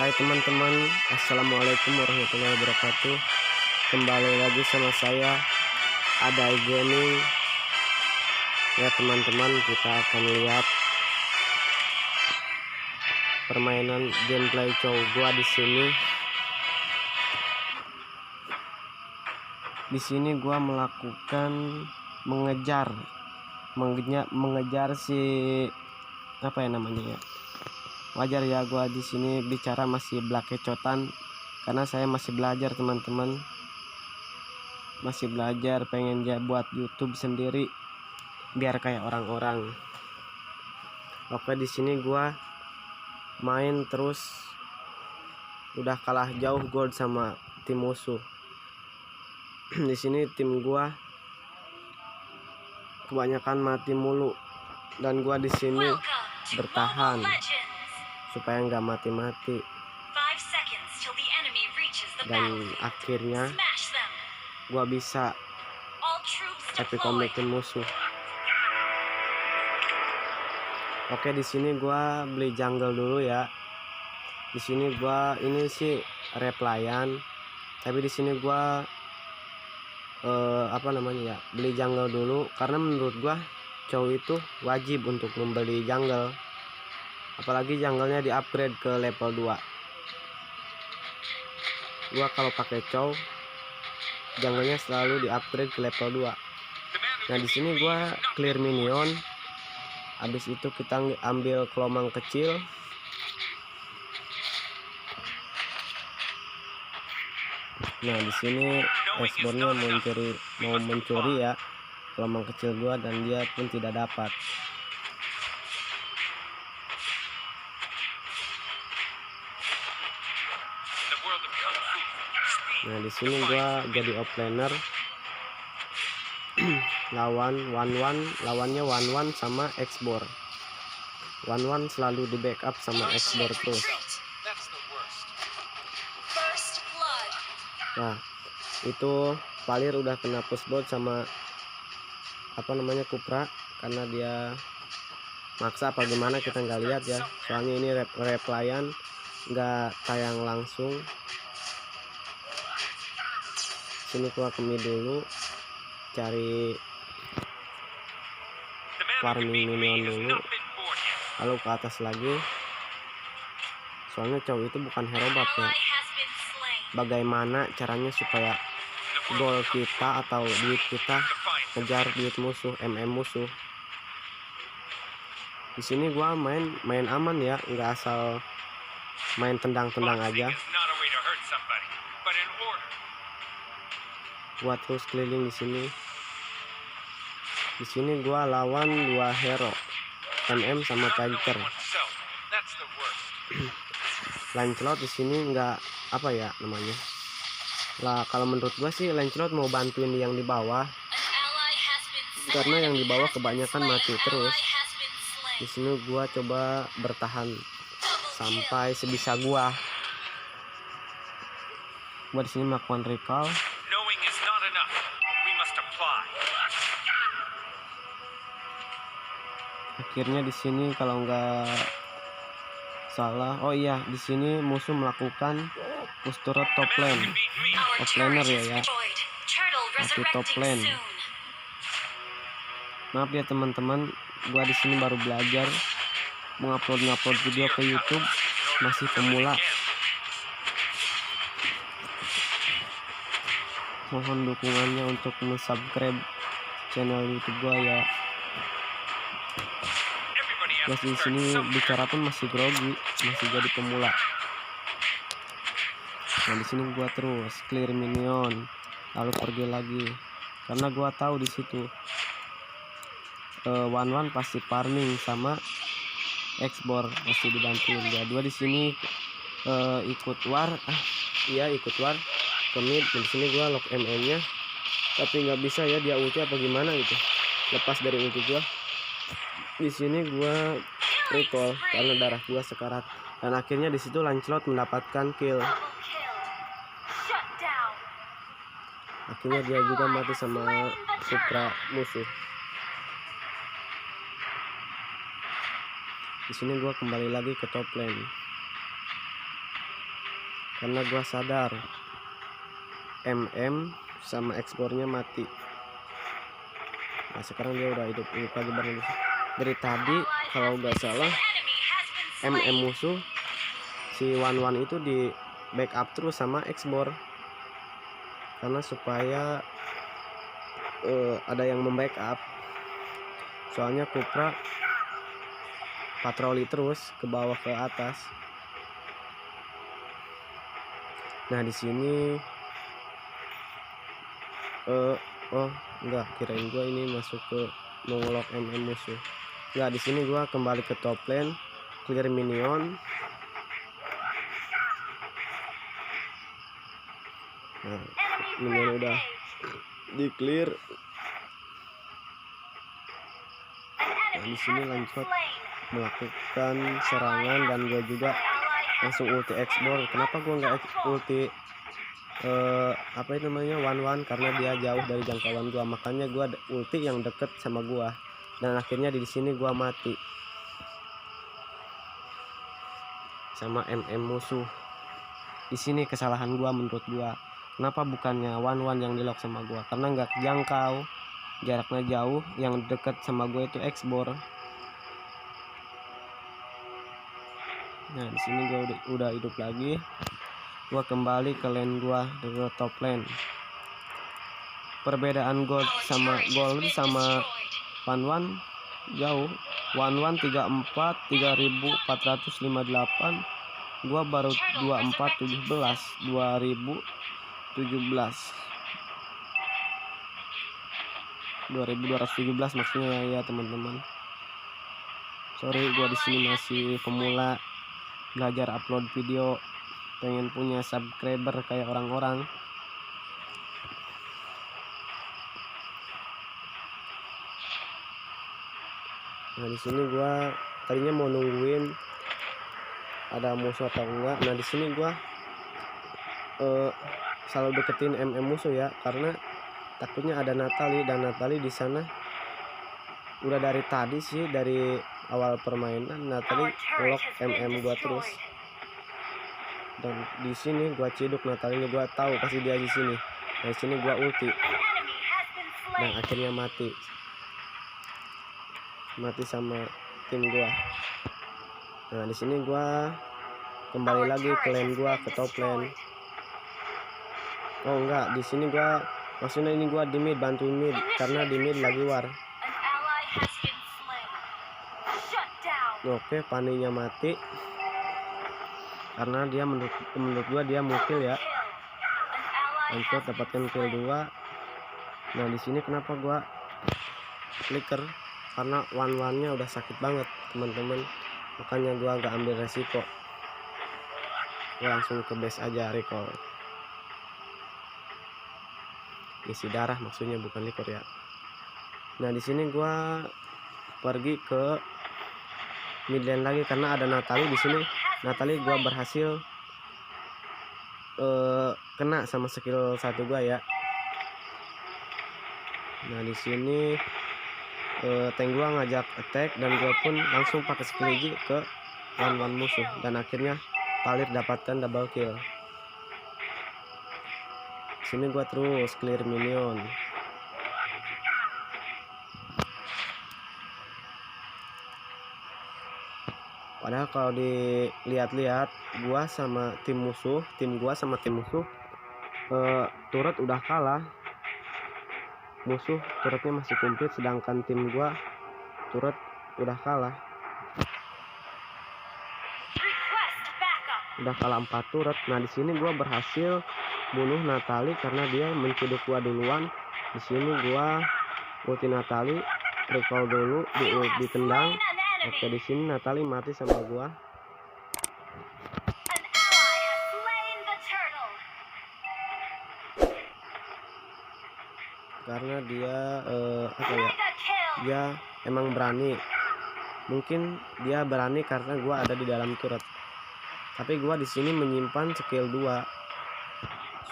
Hai teman-teman, assalamualaikum warahmatullahi wabarakatuh. Kembali lagi sama saya Adai Gaming. Ya teman-teman, kita akan lihat permainan gameplay cow gua di sini. Di sini gua melakukan mengejar si apa ya namanya ya. Wajar ya gua di sini bicara masih blakecotan karena saya masih belajar teman-teman. Masih belajar, pengen buat YouTube sendiri biar kayak orang-orang. Oke, di sini gua main terus udah kalah jauh gol sama tim musuh. Di sini tim gua kebanyakan mati mulu dan gua di sini bertahan supaya nggak mati-mati, dan akhirnya gua bisa epic-comicin musuh. Oke, di sini gua beli jungle dulu ya. Di sini gua ini sih replayan, tapi di sini gua apa namanya ya, beli jungle dulu karena menurut gua cowok itu wajib untuk membeli jungle, apalagi jungle-nya di upgrade ke level 2. Gua kalau pakai cow jungle-nya selalu di upgrade ke level 2. Nah di sini gua clear minion, habis itu kita ambil kelomang kecil. Nah di sini Xbornya mau mencuri ya kelomang kecil gua, dan dia pun tidak dapat. Nah di sini gua jadi offlaner. lawannya 1-1 sama Xbor. 1-1 selalu di backup sama Xbor terus. Nah itu Palir udah kena push bot sama apa namanya Kupra, karena dia maksa apa gimana kita nggak lihat ya, soalnya ini replayan nggak tayang langsung. Sini gua ke mid dulu, cari farming minion dulu, lalu ke atas lagi. Soalnya cowok itu bukan hero buff ya. Bagaimana caranya supaya gol kita atau duit kita kejar duit musuh, musuh. Di sini gua main aman ya, nggak asal main tendang-tendang aja. Gua terus keliling di sini. Di sini gua lawan 2 hero, sama Panther. Lancelot di sini nggak apa ya namanya lah, kalau menurut gua sih Lancelot mau bantuin yang di bawah, karena yang di bawah kebanyakan mati terus. Di sini gua coba bertahan sampai sebisa gua. Gua di sini melakukan recall. Akhirnya di sini kalau nggak salah, oh iya, di sini musuh melakukan push turret top lane. Offlaner ya, tapi top lane. Maaf ya teman-teman, gua di sini baru belajar mengupload video ke YouTube, masih pemula. Mohon dukungannya untuk subscribe channel YouTube gua ya. Guys, di sini bicara pun masih grogi, masih jadi pemula. Nah di sini gua terus clear minion, lalu pergi lagi karena gua tahu di situ 1-1 pasti farming sama Xbor pasti dibantuin. Ya dua di sini ikut war, ikut war ke mid. Di sini gua lock nya, tapi nggak bisa ya, dia ulti apa gimana gitu, lepas dari ulti gua. Di sini gua recall karena darah gua sekarat, dan akhirnya di situ Lancelot mendapatkan kill. Akhirnya dia juga mati sama Supra musuh. Di sini gua kembali lagi ke top lane. karena gua sadar MM sama ekspornya mati. Nah sekarang dia udah hidup lagi bareng dari tadi. Kalau nggak salah MM musuh si Wan itu di backup terus sama ekspor, karena supaya ada yang membackup. Soalnya Kupra patroli terus ke bawah ke atas. Nah di sini oh enggak, kirain gua ini masuk ke nongolok MM musuh. Enggak, di sini gua kembali ke top lane, clear minion. Nah, minion udah di clear. Nah, di sini lanjut melakukan serangan dan gue juga langsung ulti ekspor. Kenapa gue nggak ulti apa itu namanya Wan? Karena dia jauh dari jangkauan gue, makanya gue ulti yang deket sama gue, dan akhirnya di sini gue mati sama MM musuh. Di sini kesalahan gue menurut gue. Kenapa bukannya Wan yang di lock sama gue? Karena nggak jangkau, jaraknya jauh. Yang deket sama gue itu ekspor. Nah di sini gue udah hidup lagi. Gue kembali ke lane gue, ke top lane. Perbedaan gold sama Wan jauh. Wan 34 3458, gua baru 2417 2217 maksudnya ya teman-teman. Sorry, gua di sini masih pemula belajar upload video, pengen punya subscriber kayak orang-orang. Nah di sini gua tadinya mau nungguin ada musuh atau enggak. Nah di sini gua selalu deketin MM musuh ya, karena takutnya ada Natali, dan Natali di sana udah dari tadi sih, dari awal permainan Natali lock MM gua terus. Dan di sini gua ciduk Natali, gua tahu pasti dia di sini. Nah di sini gua ulti, dan akhirnya mati sama tim gua. Nah di sini gua kembali lagi ke lane gua, ke top lane. Oh enggak, di sini gua maksudnya ini gua di mid, bantuin mid karena di mid lagi war. Oke, paninya mati karena dia menurut gua dia mukil ya. Untuk dapatkan kill 2. Nah di sini kenapa gua flicker, karena Wan-nya udah sakit banget teman-teman, makanya gua nggak ambil resiko, gua langsung ke base aja recall, isi darah maksudnya, bukan likur ya. Nah di sini gua pergi ke mid lane lagi karena ada Natali di sini. Natali gua berhasil kena sama skill 1 gua ya. Nah di sini tank gua ngajak attack, dan gua pun langsung pakai skill hiji ke Wan musuh, dan akhirnya Palir dapatkan double kill. Sini gua terus clear minion. Padahal kalau dilihat-lihat gua sama tim gua sama tim musuh turret udah kalah. Musuh turretnya masih komplit, sedangkan tim gua turret udah kalah. Udah kalah 4 turret. Nah di sini gua berhasil bunuh Natali karena dia menciduk gua duluan. Di sini gua ulti Natali, recall dulu, ditendang. Oke, di sini Natali mati sama gua. Karena dia apa ya? Dia emang berani. Mungkin dia berani karena gua ada di dalam turret. Tapi gua di sini menyimpan skill 2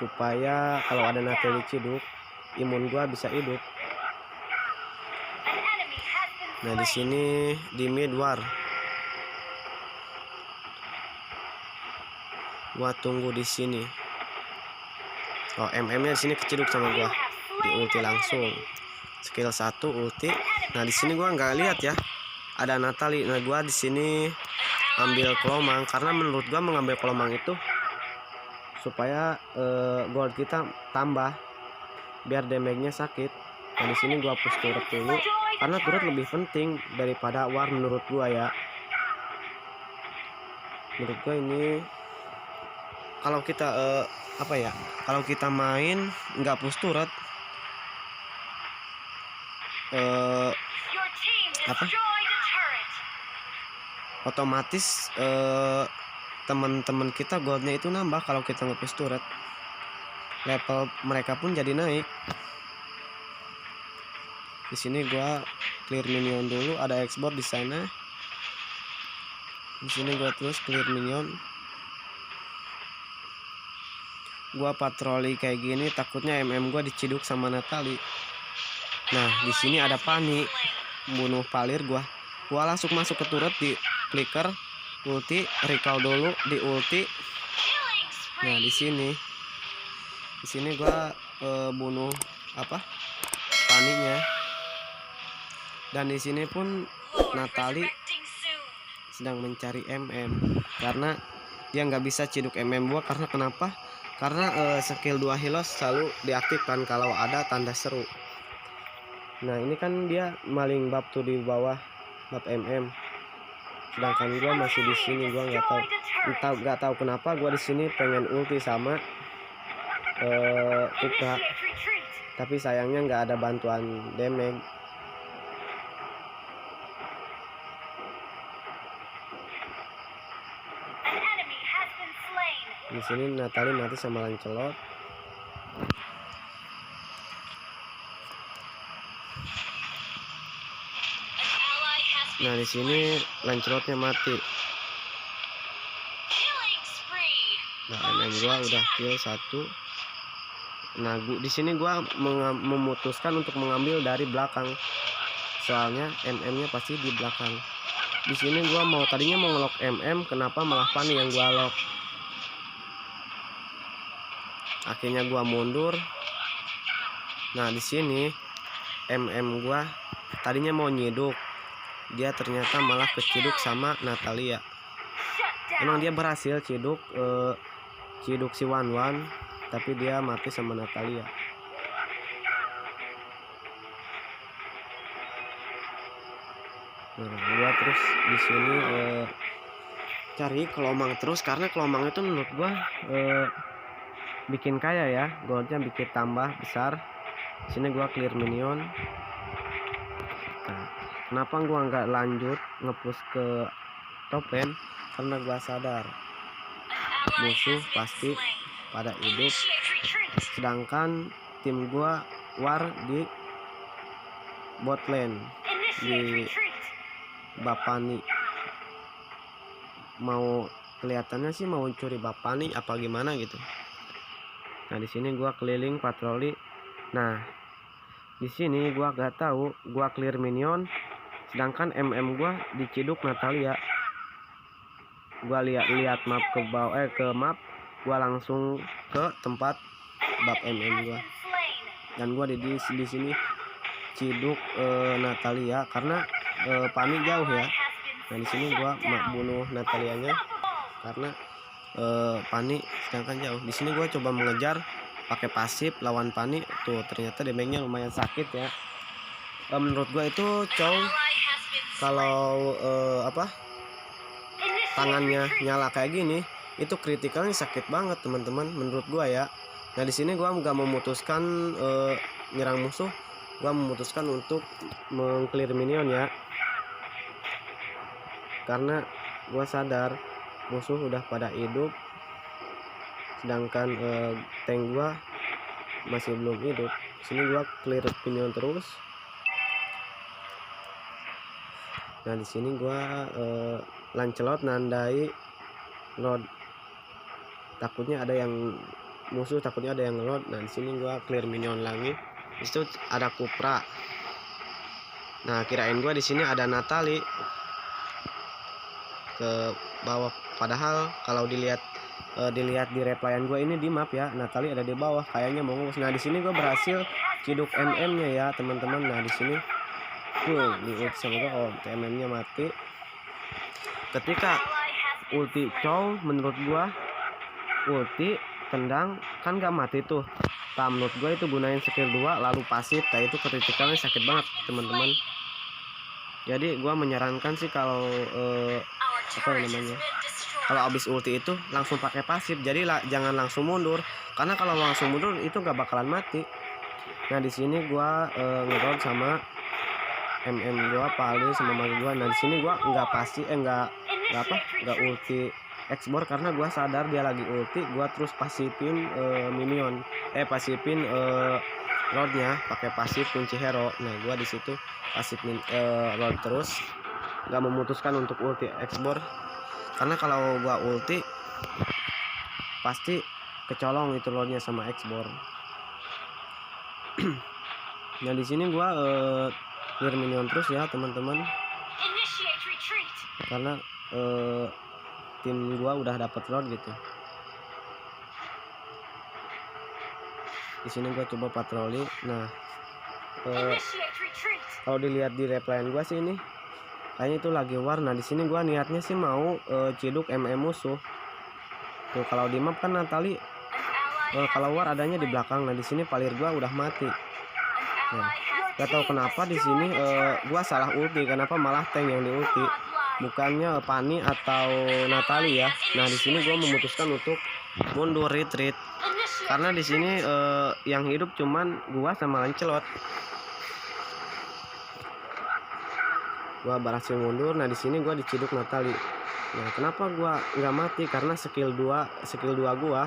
supaya kalau ada Natali ciduk, imun gua bisa hidup. Nah di sini di mid war. Gua tunggu di sini. Oh, MM-nya di sini keciduk sama gua. Di ulti langsung. Skill 1 ulti. Nah, di sini gua nggak lihat ya. Ada Natalie. Nah, gua di sini ambil kelomang karena menurut gua mengambil kelomang itu supaya gold kita tambah biar damage-nya sakit. Nah, di sini gua push turret dulu karena turret lebih penting daripada war menurut gua ya. Menurut gua ini kalau kita kalau kita main nggak push turret otomatis teman-teman kita goldnya itu nambah. Kalau kita nge-push turret, level mereka pun jadi naik. Di sini gua clear minion dulu, ada export di sana. Di sini gua terus clear minion. Gua patroli kayak gini takutnya MM gua diciduk sama Natalie. Nah, di sini ada Pani bunuh palir gua. Gua langsung masuk ke turret di flicker, ulti, recall dulu di ulti. Nah, di sini gua bunuh Paninya. Dan di sini pun Natalie sedang mencari MM karena dia nggak bisa ciduk MM gua. Karena kenapa? Karena skill 2 Hilos selalu diaktifkan kalau ada tanda seru. Nah, ini kan dia maling bab tuh di bawah bab MM. Sedangkan gua masih di sini. Gua nggak tahu kenapa gua di sini pengen ulti sama Kupra. Tapi sayangnya nggak ada bantuan damage. Di sini Natalie mati sama Lancelot. Nah, di sini Lancelotnya mati. Nah, MM gua udah kill 1. Nah, di sini gua memutuskan untuk mengambil dari belakang. Soalnya MM-nya pasti di belakang. Di sini gua tadinya mau ngelock MM, kenapa malah Pani yang gua lock. Akhirnya gua mundur. Nah, di sini MM gua tadinya mau nyiduk, dia ternyata malah keciduk sama Natalia. Emang dia berhasil ciduk si Wanwan, tapi dia mati sama Natalia. Nah, gua terus di sini cari kelomang terus karena kelomang itu menurut gua bikin kaya ya, goldnya bikin tambah besar. Di sini gua clear minion. Nah, kenapa gua nggak lanjut ngepush ke top lane? Karena gua sadar musuh pasti pada hidup, sedangkan tim gua war di bot lane di Bapani. Mau kelihatannya sih mau curi Bapani apa gimana gitu. Nah, di sini gua keliling patroli. Nah, di sini gua gak tahu, gua clear minion sedangkan MM gua diciduk Natalia. Gua lihat map ke bawah ke map, gua langsung ke tempat bab MM gua. Dan gua di sini ciduk Natalia karena Pani jauh ya. Nah, di sini gua bunuh Natalianya karena Pani sedangkan jauh. Di sini gua coba mengejar pakai pasif lawan Pani. Tuh, ternyata damage-nya lumayan sakit ya. Menurut gua itu kalau tangannya nyala kayak gini, itu kritikalnya sakit banget teman-teman menurut gua ya. Nah, di sini gua nggak memutuskan nyerang musuh, gua memutuskan untuk mengclear minion ya. Karena gua sadar musuh udah pada hidup, sedangkan tank gua masih belum hidup. Sini gua clear minion terus. Nah, di sini gua Lancelot nandai load. Takutnya ada yang musuh, takutnya ada yang load. Nah, di sini gua clear minion lagi. Itu ada Kupra. Nah, kirain gua di sini ada Natalie ke bawah, padahal kalau dilihat dilihat di replyan gue ini di map ya, Natali ada di bawah kayaknya mau ngurus. Nah di sini gue berhasil ciduk MM-nya ya teman-teman. Nah di sini di ulti sama gue, oh MM-nya mati. Ketika ulti Chow, menurut gue ulti tendang kan gak mati tuh. Nah, menurut gue itu gunain skill 2 lalu pasif, nah itu kritikalnya sakit banget teman-teman. Jadi gue menyarankan sih kalau apa namanya, kalau abis ulti itu langsung pakai pasif, jadi jangan langsung mundur, karena kalau langsung mundur itu gak bakalan mati. Nah di sini gua ngeroll sama gua paling sama magi gua. Nah di sini gua nggak ulti X-Bor karena gua sadar dia lagi ulti. Gua terus pasifin minion, pasifin roadnya pakai pasif kunci hero. Nah gua di situ pasifin road terus, nggak memutuskan untuk ulti X-Bor. Karena kalau gua ulti pasti kecolong itu lordnya sama X-Bor. Nah di sini gua clear minion terus ya teman-teman, karena tim gua udah dapat lord gitu. Di sini gua coba patroli. Nah kalau dilihat di replyan gua sih ini kayaknya itu lagi war. Nah di sini gua niatnya sih mau ciduk MM musuh. Tuh kalau di map kan Natali kalau war adanya di belakang. Nah di sini palir gua udah mati. Nah, gak tahu kenapa di sini gua salah ulti, kenapa malah tank yang di ulti, bukannya Pani atau Natali ya. Nah di sini gua memutuskan untuk mundur retreat karena di sini yang hidup cuman gua sama Lancelot. Gua berhasil mundur. Nah di sini gua diciduk Natali. Nah kenapa gua nggak mati, karena skill 2 gua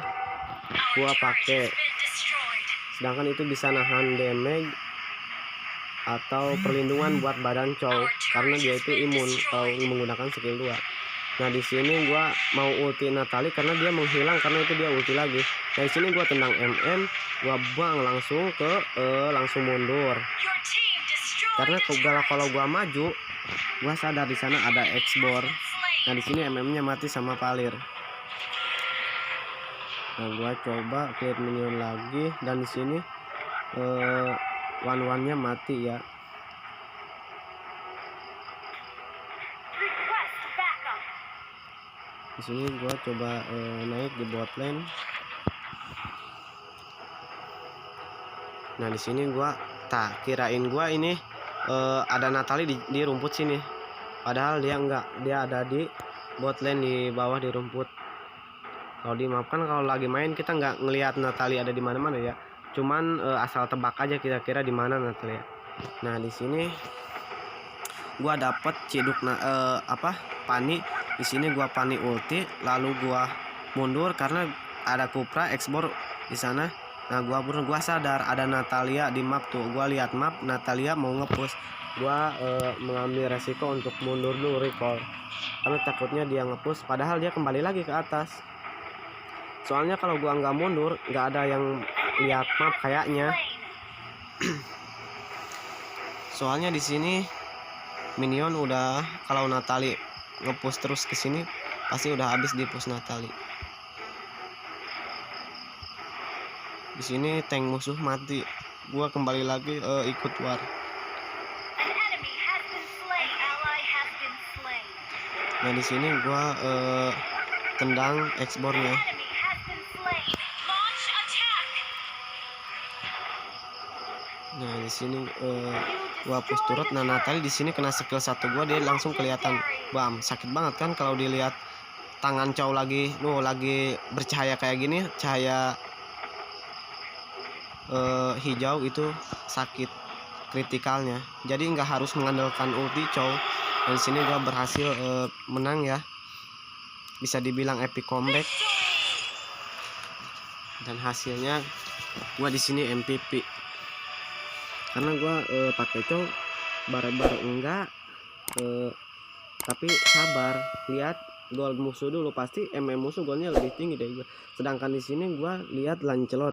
pakai, sedangkan itu bisa nahan damage atau perlindungan buat badan Chow karena dia itu imun kalau menggunakan skill 2. Nah di sini gua mau ulti Natali karena dia menghilang, karena itu dia ulti lagi. Nah di sini gua tendang MM, gua bang langsung ke langsung mundur. Karena kalau gua maju, gua sadar di sana ada X-Bor. Nah di sini MM-nya mati sama palir. Nah gua coba clear minion lagi, dan di sini one-one-nya mati ya. Di sini gua coba naik di bot lane. Nah di sini gua kirain gua ini ada Natali di rumput sini, padahal dia enggak, dia ada di bot lane di bawah di rumput. Kalau di map kan kalau lagi main kita nggak ngelihat Natali ada di mana-mana ya, cuman asal tebak aja kira-kira di mana Natali ya. Nah di sini gua dapet ciduk Pani. Di sini gua Pani ulti, lalu gua mundur karena ada Kupra X-Bor di sana. Nah gua sadar ada Natalia di map tuh. Gua lihat map Natalia mau ngepush. Gua mengambil resiko untuk mundur dulu recall, karena takutnya dia ngepush padahal dia kembali lagi ke atas. Soalnya kalau gua nggak mundur nggak ada yang lihat map kayaknya. Soalnya di sini minion udah, kalau Natali ngepush terus ke sini pasti udah habis di push Natali. Di sini tank musuh mati, gua kembali lagi ikut war. Nah di sini gua tendang X-Bornya. Nah di sini gua push turret. Nah Natali di sini kena skill 1 gua, dia langsung kelihatan bam, sakit banget kan kalau dilihat tangan Chow lagi bercahaya kayak gini, cahaya hijau itu sakit kritikalnya. Jadi nggak harus mengandalkan ulti Chow. Dan di sini gua berhasil menang ya, bisa dibilang epic comeback, dan hasilnya gua di sini MVP karena gua pakai Chow barbar enggak, tapi sabar lihat gold musuh dulu, pasti MM musuh golnya lebih tinggi dari gua. Sedangkan di sini gua lihat Lancelot.